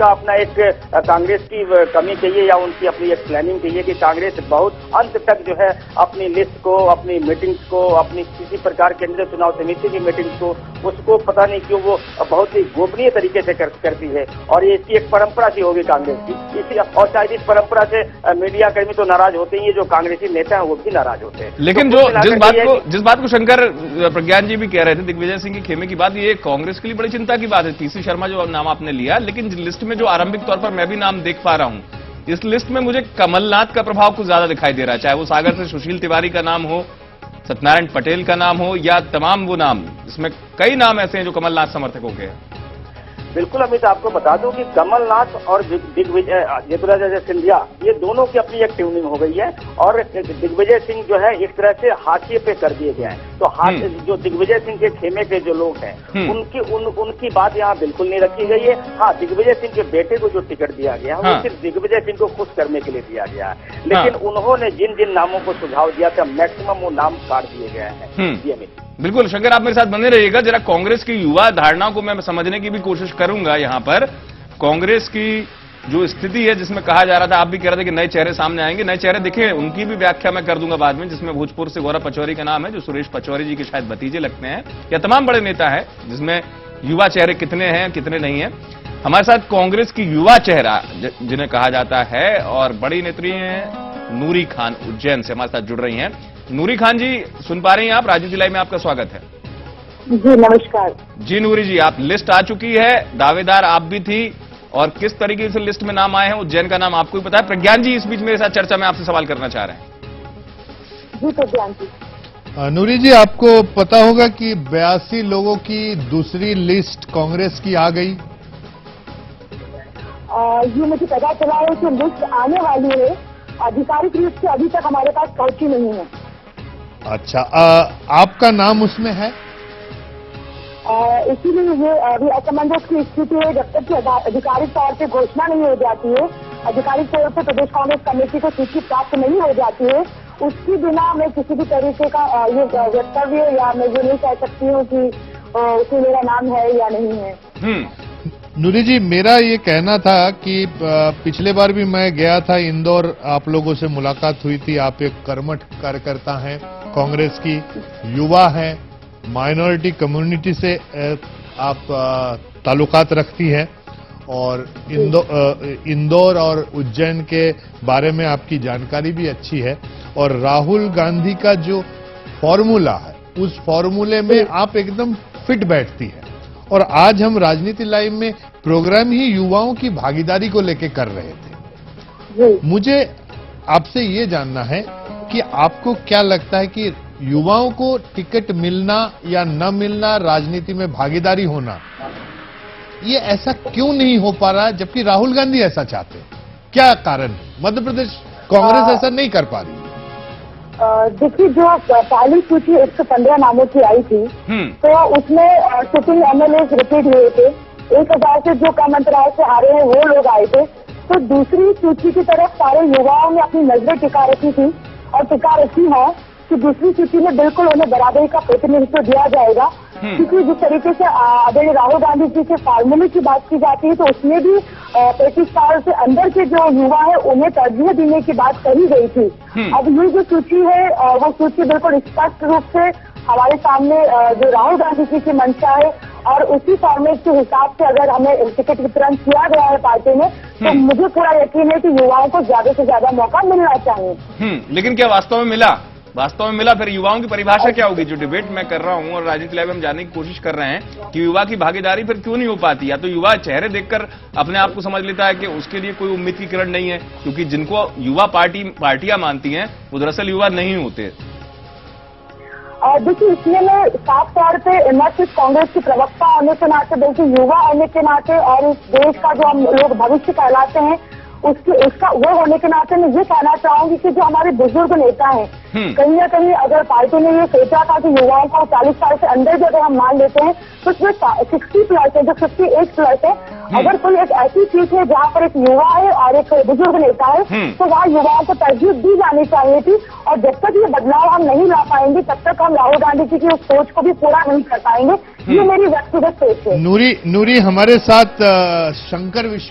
का अपना एक कांग्रेस की कमी कहिए या उनकी अपनी एक प्लानिंग कहिए कि कांग्रेस बहुत अंत तक जो है अपनी लिस्ट को, अपनी मीटिंग्स को, अपनी किसी प्रकार केंद्रीय चुनाव समिति की मीटिंग्स को, उसको पता नहीं क्यों वो बहुत ही गोपनीय तरीके से करती है और ये इसकी एक परंपरा सी होगी कांग्रेस की। इसी और शायद इस परंपरा से मीडिया कर्मी तो नाराज होते ही है, जो कांग्रेसी नेता है वो भी नाराज होते हैं। लेकिन जो जिस बात को शंकर प्रज्ञान जी भी कह रहे थे, दिग्विजय सिंह के खेमे की बात, ये कांग्रेस के लिए बड़ी चिंता की बात है। पीसी शर्मा जो नाम आपने लिया, लेकिन लिस्ट में जो आरंभिक तौर पर मैं भी नाम देख पा रहा हूं, इस लिस्ट में मुझे कमलनाथ का प्रभाव कुछ ज्यादा दिखाई दे रहा है। चाहे वो सागर से सुशील तिवारी का नाम हो, सत्यनारायण पटेल का नाम हो, या तमाम वो नाम, इसमें कई नाम ऐसे हैं जो कमलनाथ समर्थकों के हैं। बिल्कुल अमित, आपको बता दूं कि कमलनाथ और दिग्विजय ज्योतिरादित्य सिंधिया, ये दोनों की अपनी एक ट्यूनिंग हो गई है और दिग्विजय सिंह जो है इस तरह से हाशिए पे कर दिए गए हैं। तो जो दिग्विजय सिंह के खेमे के जो लोग हैं उनकी बात यहाँ बिल्कुल नहीं रखी गई है। हाँ, दिग्विजय सिंह के बेटे को जो टिकट दिया गया है वो सिर्फ दिग्विजय सिंह को खुश करने के लिए दिया गया है, लेकिन उन्होंने जिन जिन नामों को सुझाव दिया था मैक्सिमम वो नाम काट दिए गए हैं। जी अमित, बिल्कुल शंकर, आप मेरे साथ बने रहिएगा। जरा कांग्रेस की युवा धारणा को मैं समझने की भी कोशिश करूंगा। यहां पर कांग्रेस की जो स्थिति है, जिसमें कहा जा रहा था, आप भी कह रहे थे कि नए चेहरे सामने आएंगे, नए चेहरे दिखे, उनकी भी व्याख्या मैं कर दूंगा बाद में, जिसमें भोजपुर से गौरव पचौरी का नाम है, जो सुरेश पचौरी जी के शायद भतीजे लगते हैं, या तमाम बड़े नेता है, जिसमें युवा चेहरे कितने हैं कितने नहीं है। हमारे साथ कांग्रेस की युवा चेहरा जिन्हें कहा जाता है और बड़ी नेत्री हैं नूरी खान उज्जैन से हमारे साथ जुड़ रही हैं। नूरी खान जी, सुन पा रही हैं आप? राजनीति लाइव में आपका स्वागत है। जी नमस्कार। जी नूरी जी, आप लिस्ट आ चुकी है, दावेदार आप भी थी, और किस तरीके से लिस्ट में नाम आए हैं, उज्जैन का नाम आपको भी पता है। प्रज्ञान जी इस बीच मेरे साथ चर्चा में आपसे सवाल करना चाह रहे हैं। जी प्रज्ञान जी। नूरी जी, आपको पता होगा कि 82 लोगों की दूसरी लिस्ट कांग्रेस की आ गई। ये मुझे पता चला है कि लिस्ट आने वाली है, आधिकारिक रूप से अभी तक हमारे पास पहुंची नहीं है। अच्छा, आपका नाम उसमें है? इसीलिए ये अभी असमंजस की स्थिति है। जब तक कि आधिकारिक तौर पे घोषणा नहीं हो जाती है, आधिकारिक तौर पे प्रदेश कांग्रेस कमेटी को सूची प्राप्त नहीं हो जाती है, उसकी बिना मैं किसी भी तरीके का ये वक्तव्य या मैं ये नहीं कह सकती हूँ कि उसमें मेरा नाम है या नहीं है। नूरी जी, मेरा ये कहना था कि पिछले बार भी मैं गया था इंदौर, आप लोगों से मुलाकात हुई थी। आप एक कर्मठ कार्यकर्ता हैं, कांग्रेस की युवा हैं, माइनॉरिटी कम्युनिटी से आप ताल्लुकात रखती हैं, और इंदौर और उज्जैन के बारे में आपकी जानकारी भी अच्छी है, और राहुल गांधी का जो फॉर्मूला है उस फॉर्मूले में आप एकदम फिट बैठती है। और आज हम राजनीति लाइव में प्रोग्राम ही युवाओं की भागीदारी को लेकर कर रहे थे। मुझे आपसे ये जानना है कि आपको क्या लगता है कि युवाओं को टिकट मिलना या न मिलना, राजनीति में भागीदारी होना, ये ऐसा क्यों नहीं हो पा रहा है, जबकि राहुल गांधी ऐसा चाहते हैं? क्या कारण है? मध्य प्रदेश कांग्रेस ऐसा नहीं कर पा रही। देखिए, जो पहली सूची 115 नामों की आई थी, तो उसमें सिटिंग एमएलए रिपीट हुए थे। 1000 से जो कम अंतराल से आ रहे हैं वो लोग आए थे। तो दूसरी सूची की तरफ सारे युवाओं ने अपनी नजरें टिका रखी थी और टिका रखी है कि दूसरी सूची में बिल्कुल उन्हें बराबरी का प्रतिनिधित्व दिया जाएगा। क्योंकि जिस तरीके से आदरणीय राहुल गांधी जी के फार्मूले की बात की जाती है, तो उसमें भी 35 साल से अंदर के जो युवा है उन्हें तरजीह देने की बात कही गई थी। अब ये जो सूची है वो सूची बिल्कुल स्पष्ट रूप से हमारे सामने जो राहुल गांधी जी की मंशा है, और उसी फॉर्मेट के हिसाब से अगर हमें टिकट वितरण किया गया है पार्टी में, तो मुझे पूरा यकीन है कि युवाओं को ज्यादा से ज्यादा मौका मिलना चाहिए। लेकिन क्या वास्तव में मिला? वास्तव में मिला? फिर युवाओं की परिभाषा क्या होगी? जो डिबेट मैं कर रहा हूं और राजनीति लाइव में हम जानने की कोशिश कर रहे हैं कि युवा की भागीदारी फिर क्यों नहीं हो पाती। या तो युवा चेहरे देखकर अपने आप को समझ लेता है कि उसके लिए कोई उम्मीद की किरण नहीं है, क्योंकि जिनको युवा पार्टियां मानती हैं वो दरअसल युवा नहीं होते। देखिए, इसलिए मैं साफ तौर पे न सिर्फ कांग्रेस की प्रवक्ता होने के नाते बल्कि युवा होने के नाते और इस देश का जो हम लोग भविष्य कहलाते हैं उसका वो होने के नाते मैं ये कहना चाहूंगी कि जो हमारे बुजुर्ग नेता हैं, कहीं ना कहीं अगर पार्टी ने ये सोचा था कि युवाओं को 40 साल से अंदर जो अगर हम मान लेते हैं तो उसमें 60 प्लस है, जो 58 प्लस है, अगर कोई एक ऐसी सीट है जहाँ पर एक युवा है और एक बुजुर्ग नेता है, तो वहाँ युवाओं को तरजीह दी जानी चाहिए थी। और जब तक ये बदलाव हम नहीं ला पाएंगे तब तक हम राहुल गांधी जी की उस सोच को भी पूरा नहीं कर पाएंगे। ये मेरी व्यक्तिगत सोच है। नूरी हमारे साथ शंकर